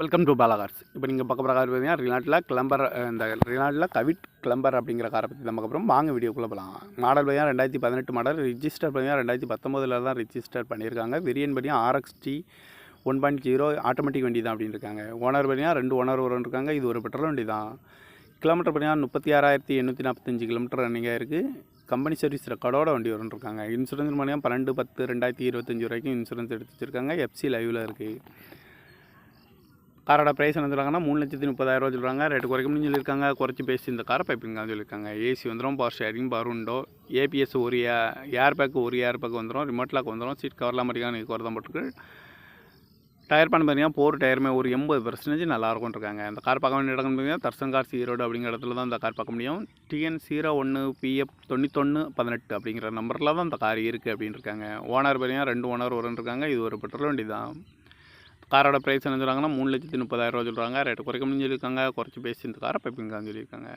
Welcome to Bala cars. இப்போ நீங்கள் பார்க்க போகிற கார் பார்த்தீங்கன்னா ரினால்ட்டில் கவிட் கிளம்பர் அப்படிங்கிற காரை பற்றி தான் பார்க்க போகிறோம். வாங்க வீடியோக்குள்ளே போகலாம். மாடல் பார்த்தீங்கன்னா 2018 மாடல். ரிஜிஸ்டர் பார்த்தீங்கன்னா 2019 தான் ரிஜிஸ்டர் பண்ணியிருக்காங்க. வேரியன்ட் பார்த்தீங்கன்னா RXT 1.0 ஆட்டோமேட்டிக் வண்டி தான் அப்படின்னு இருக்காங்க. ஓனர் பார்த்தீங்கன்னா 2 ஓனர் இருக்காங்க. இது ஒரு பெட்ரோல் வண்டி தான். கிலோமீட்டர் பார்த்தீங்கன்னா 36,845 கிலோமீட்டர் ரன்னிங்காக இருக்குது. கம்பெனி சர்வீஸ் ரெக்கார்டோட வண்டி இருக்காங்க. இன்சூரன்ஸ் பார்த்தீங்கன்னா 12/10/2025 வரைக்கும் இன்சூரன்ஸ் எடுத்து வச்சுருக்காங்க. FC லைவில் இருக்குது. காரோட ப்ரைஸ் என்ன சொல்கிறாங்கன்னா 3,30,000 சொல்கிறாங்க. ரேட்டு குறைக்க முடியும் சொல்லியிருக்காங்க. குறைச்சி பேசி இந்த காரை பைப்பிங்காக சொல்லியிருக்காங்க. AC வந்துடும், power sharing, power window, ABS ஒரு ஏர் பேக் வந்துடும், ரிமோட் லாக் வந்துடும், சீட் கவர்லாம் மாதிரியான கவர் தான் போட்டுருக்கு. டயர் பண்ண பார்த்தீங்கன்னா 4 டயருமே ஒரு 80% நல்லாயிருக்கும் இருக்காங்க. இந்த கார் பார்க்க வேண்டிய இடம் பார்த்தீங்கன்னா தர்சன் கார்ஸ் ஈரோடு அப்படிங்கிற இடத்துல தான் இந்த கார் பார்க்க முடியும். TN 01PF 9118 அப்படிங்கிற நம்பரில் தான் இந்த கார் இருக்குது அப்படின்னு இருக்காங்க. ஓனர் பார்த்தீங்கன்னா 2 ஓனர் இருக்காங்க. இது ஒரு பெட்ரோல் வண்டி தான். காரோட ப்ரைஸ் என்ன சொல்கிறாங்கன்னா 3,30,000 சொல்கிறாங்க. ரேட்டு குறைக்க முடியும் சொல்லியிருக்காங்க. குறைச்சி பேசி இந்த காரை பைப்பிங்கான்னு சொல்லியிருக்காங்க.